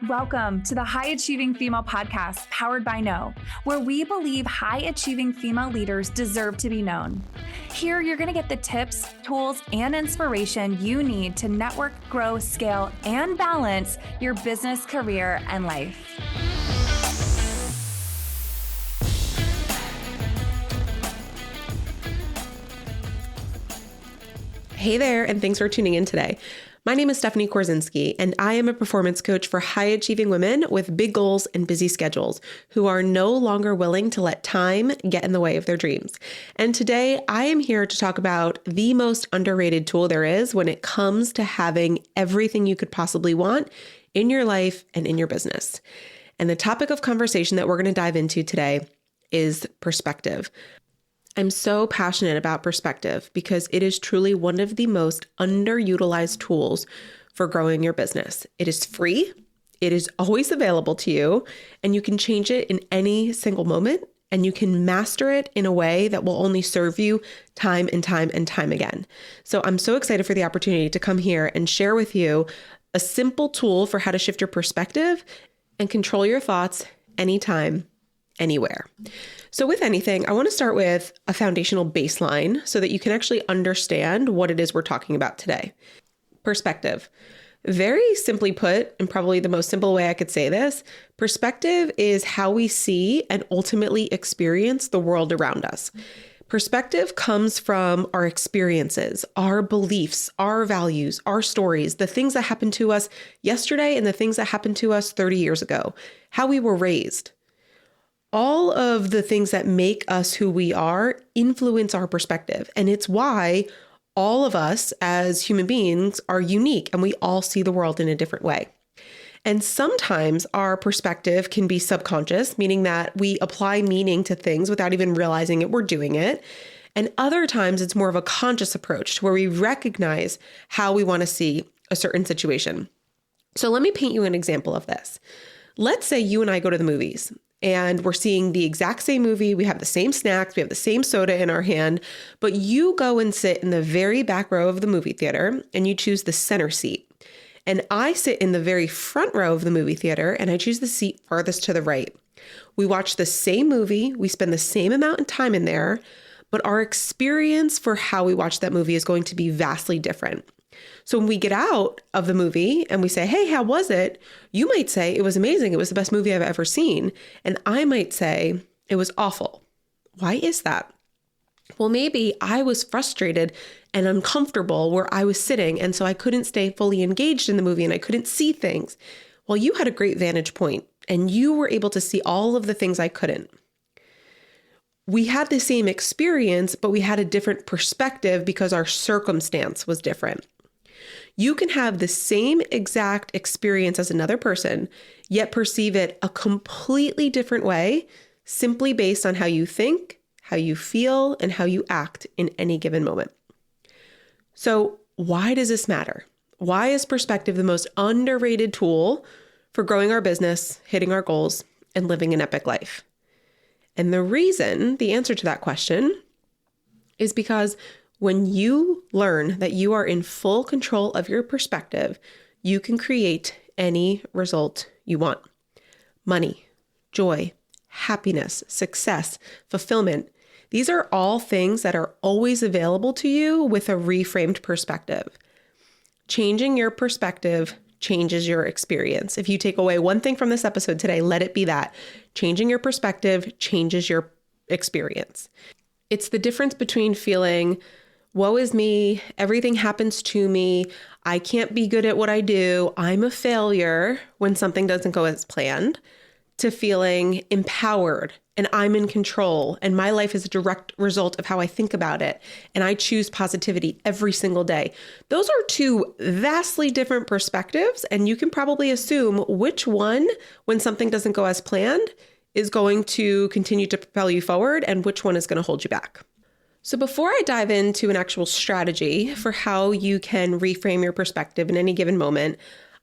Welcome to the High Achieving Female Podcast, powered by Know, where we believe high achieving female leaders deserve to be known. Here, you're going to get the tips, tools, and inspiration you need to network, grow, scale, and balance your business, career, and life. Hey there, and thanks for tuning in today. My name is Stephanie Korczynski, and I am a performance coach for high-achieving women with big goals and busy schedules who are no longer willing to let time get in the way of their dreams. And today, I am here to talk about the most underrated tool there is when it comes to having everything you could possibly want in your life and in your business. And the topic of conversation that we're going to dive into today is perspective. I'm so passionate about perspective because it is truly one of the most underutilized tools for growing your business. It is free, it is always available to you, and you can change it in any single moment, and you can master it in a way that will only serve you time and time and time again. So I'm so excited for the opportunity to come here and share with you a simple tool for how to shift your perspective and control your thoughts anytime, anywhere. So with anything, I want to start with a foundational baseline so that you can actually understand what it is we're talking about today. Perspective. Very simply put, and probably the most simple way I could say this, perspective is how we see and ultimately experience the world around us. Perspective comes from our experiences, our beliefs, our values, our stories, the things that happened to us yesterday and the things that happened to us 30 years ago, how we were raised. All of the things that make us who we are influence our perspective. And it's why all of us as human beings are unique and we all see the world in a different way. And sometimes our perspective can be subconscious, meaning that we apply meaning to things without even realizing it, we're doing it. And other times it's more of a conscious approach where we recognize how we want to see a certain situation. So let me paint you an example of this. Let's say you and I go to the movies. And we're seeing the exact same movie. We have the same snacks. We have the same soda in our hand. But you go and sit in the very back row of the movie theater and you choose the center seat. And I sit in the very front row of the movie theater and I choose the seat farthest to the right. We watch the same movie. We spend the same amount of time in there. But our experience for how we watch that movie is going to be vastly different. So when we get out of the movie and we say, hey, how was it? You might say it was amazing. It was the best movie I've ever seen. And I might say it was awful. Why is that? Well, maybe I was frustrated and uncomfortable where I was sitting. And so I couldn't stay fully engaged in the movie and I couldn't see things. Well, you had a great vantage point and you were able to see all of the things I couldn't. We had the same experience, but we had a different perspective because our circumstance was different. You can have the same exact experience as another person, yet perceive it a completely different way, simply based on how you think, how you feel, and how you act in any given moment. So why does this matter? Why is perspective the most underrated tool for growing our business, hitting our goals, and living an epic life? And the answer to that question is because when you learn that you are in full control of your perspective, you can create any result you want. Money, joy, happiness, success, fulfillment. These are all things that are always available to you with a reframed perspective. Changing your perspective changes your experience. If you take away one thing from this episode today, let it be that. Changing your perspective changes your experience. It's the difference between feeling, woe is me, everything happens to me, I can't be good at what I do, I'm a failure when something doesn't go as planned, to feeling empowered and I'm in control and my life is a direct result of how I think about it and I choose positivity every single day. Those are two vastly different perspectives, and you can probably assume which one, when something doesn't go as planned, is going to continue to propel you forward and which one is going to hold you back. So before I dive into an actual strategy for how you can reframe your perspective in any given moment,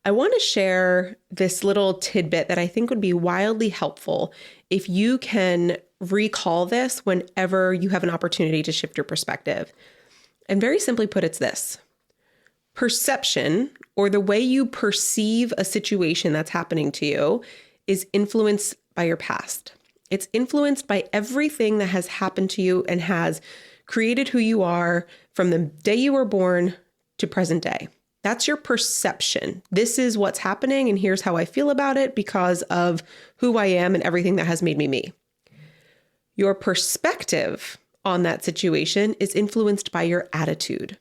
I want to share this little tidbit that I think would be wildly helpful if you can recall this whenever you have an opportunity to shift your perspective. And very simply put, it's this. Perception, or the way you perceive a situation that's happening to you, is influenced by your past. It's influenced by everything that has happened to you and has created who you are from the day you were born to present day. That's your perception. This is what's happening, and here's how I feel about it because of who I am and everything that has made me me. Your perspective on that situation is influenced by your attitude.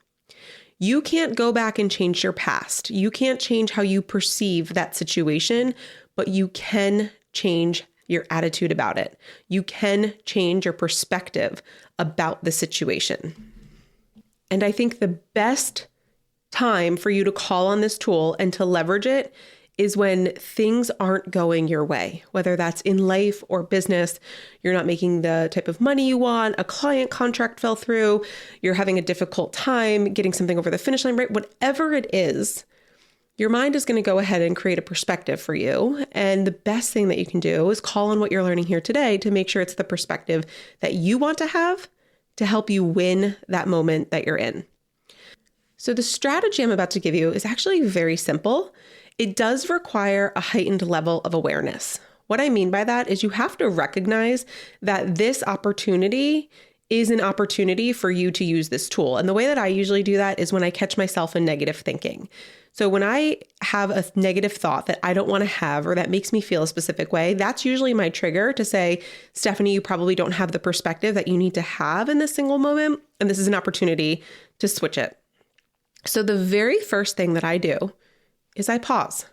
You can't go back and change your past. You can't change how you perceive that situation, but you can change your attitude about it. You can change your perspective about the situation. And I think the best time for you to call on this tool and to leverage it is when things aren't going your way, whether that's in life or business. You're not making the type of money you want, a client contract fell through, you're having a difficult time getting something over the finish line, right? Whatever it is, your mind is going to go ahead and create a perspective for you. And the best thing that you can do is call on what you're learning here today to make sure it's the perspective that you want to have to help you win that moment that you're in. So the strategy I'm about to give you is actually very simple. It does require a heightened level of awareness. What I mean by that is you have to recognize that this opportunity is an opportunity for you to use this tool. And the way that I usually do that is when I catch myself in negative thinking. So when I have a negative thought that I don't want to have or that makes me feel a specific way, that's usually my trigger to say, Stephanie, you probably don't have the perspective that you need to have in this single moment. And this is an opportunity to switch it. So the very first thing that I do is I pause.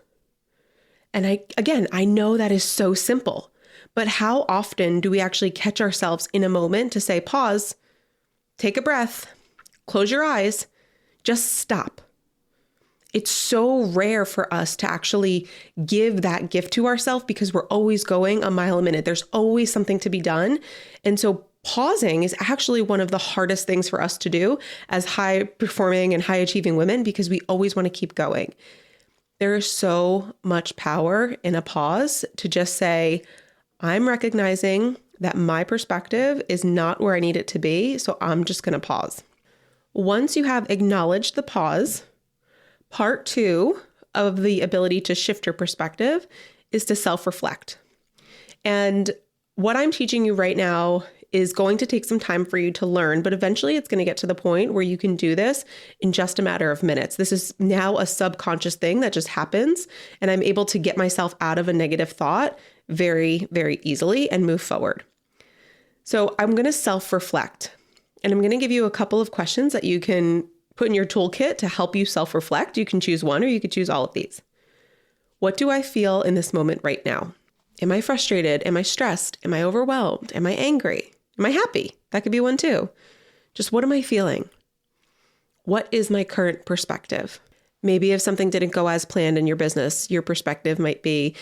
And I know that is so simple, but how often do we actually catch ourselves in a moment to say, pause, take a breath, close your eyes, just stop. It's so rare for us to actually give that gift to ourselves because we're always going a mile a minute. There's always something to be done. And so pausing is actually one of the hardest things for us to do as high performing and high achieving women because we always want to keep going. There is so much power in a pause to just say, I'm recognizing that my perspective is not where I need it to be, so I'm just going to pause. Once you have acknowledged the pause, part 2 of the ability to shift your perspective is to self-reflect. And what I'm teaching you right now is going to take some time for you to learn, but eventually it's going to get to the point where you can do this in just a matter of minutes. This is now a subconscious thing that just happens, and I'm able to get myself out of a negative thought very, very easily and move forward. So I'm going to self-reflect, and I'm going to give you a couple of questions that you can put in your toolkit to help you self-reflect. You can choose one or you could choose all of these. What do I feel in this moment right now? Am I frustrated? Am I stressed? Am I overwhelmed? Am I angry? Am I happy? That could be one too. Just what am I feeling? What is my current perspective? Maybe if something didn't go as planned in your business, your perspective might be,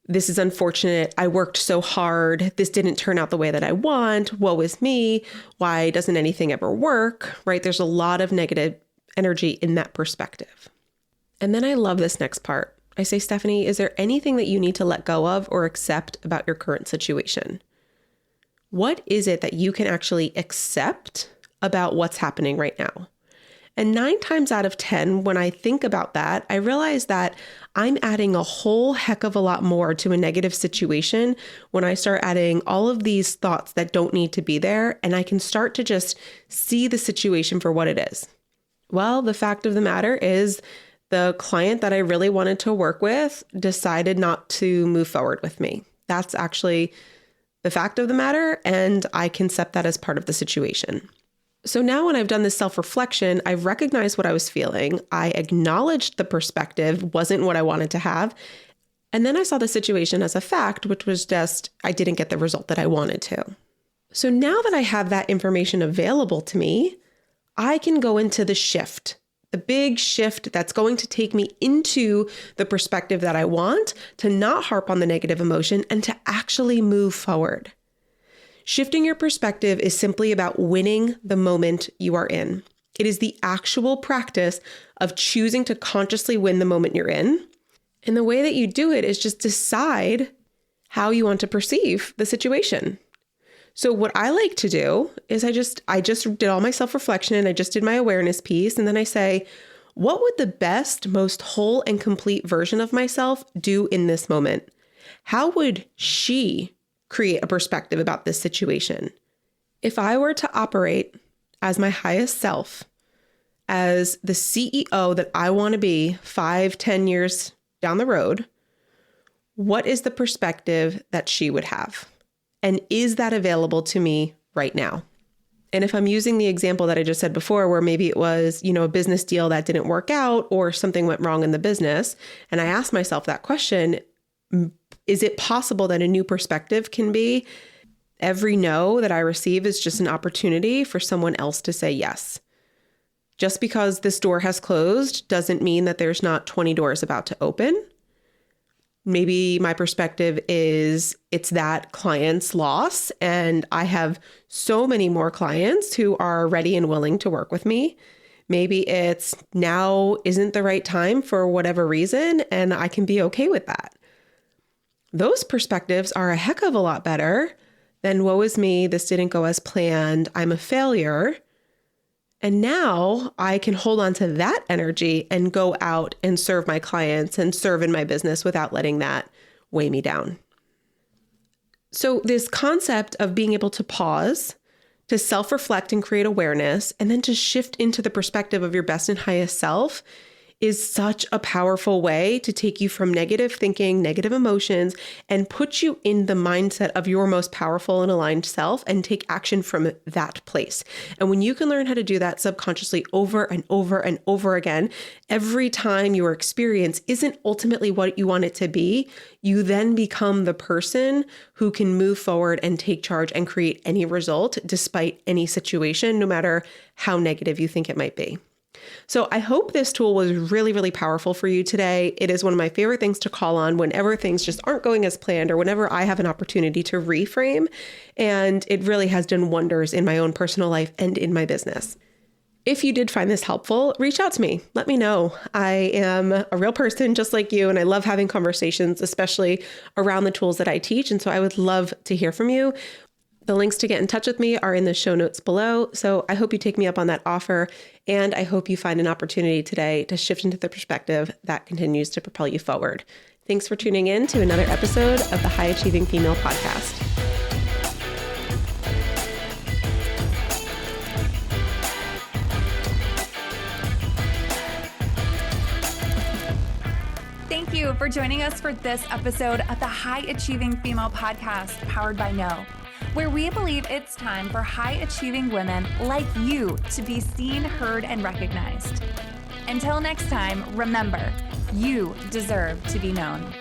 this is unfortunate. I worked so hard. This didn't turn out the way that I want. Woe is me. Why doesn't anything ever work? Right? There's a lot of negative energy in that perspective. And then I love this next part. I say, Stephanie, is there anything that you need to let go of or accept about your current situation? What is it that you can actually accept about what's happening right now? And 9 times out of 10, when I think about that, I realize that I'm adding a whole heck of a lot more to a negative situation when I start adding all of these thoughts that don't need to be there, and I can start to just see the situation for what it is. Well, the fact of the matter is the client that I really wanted to work with decided not to move forward with me. That's actually the fact of the matter, and I can accept that as part of the situation. So now when I've done this self-reflection, I've recognized what I was feeling. I acknowledged the perspective wasn't what I wanted to have. And then I saw the situation as a fact, which was just, I didn't get the result that I wanted to. So now that I have that information available to me, I can go into the shift, the big shift that's going to take me into the perspective that I want, to not harp on the negative emotion and to actually move forward. Shifting your perspective is simply about winning the moment you are in. It is the actual practice of choosing to consciously win the moment you're in. And the way that you do it is just decide how you want to perceive the situation. So what I like to do is I just did all my self-reflection and I just did my awareness piece. And then I say, What would the best, most whole and complete version of myself do in this moment? How would she create a perspective about this situation? If I were to operate as my highest self, as the CEO that I want to be 5-10 years down the road, what is the perspective that she would have? And is that available to me right now? And if I'm using the example that I just said before, where maybe it was, a business deal that didn't work out or something went wrong in the business, and I asked myself that question, is it possible that a new perspective can be every no that I receive is just an opportunity for someone else to say yes? Just because this door has closed doesn't mean that there's not 20 doors about to open. Maybe my perspective is it's that client's loss, and I have so many more clients who are ready and willing to work with me. Maybe it's now isn't the right time for whatever reason, and I can be okay with that. Those perspectives are a heck of a lot better than woe is me, this didn't go as planned, I'm a failure. And now I can hold on to that energy and go out and serve my clients and serve in my business without letting that weigh me down. So this concept of being able to pause, to self-reflect and create awareness, and then to shift into the perspective of your best and highest self is such a powerful way to take you from negative thinking, negative emotions, and put you in the mindset of your most powerful and aligned self and take action from that place. And when you can learn how to do that subconsciously over and over and over again, every time your experience isn't ultimately what you want it to be, you then become the person who can move forward and take charge and create any result despite any situation, no matter how negative you think it might be. So I hope this tool was really, really powerful for you today. It is one of my favorite things to call on whenever things just aren't going as planned or whenever I have an opportunity to reframe. And it really has done wonders in my own personal life and in my business. If you did find this helpful, reach out to me. Let me know. I am a real person just like you, and I love having conversations, especially around the tools that I teach. And so I would love to hear from you. The links to get in touch with me are in the show notes below. So I hope you take me up on that offer. And I hope you find an opportunity today to shift into the perspective that continues to propel you forward. Thanks for tuning in to another episode of the High Achieving Female Podcast. Thank you for joining us for this episode of the High Achieving Female Podcast, powered by No, where we believe it's time for high-achieving women like you to be seen, heard, and recognized. Until next time, remember, you deserve to be known.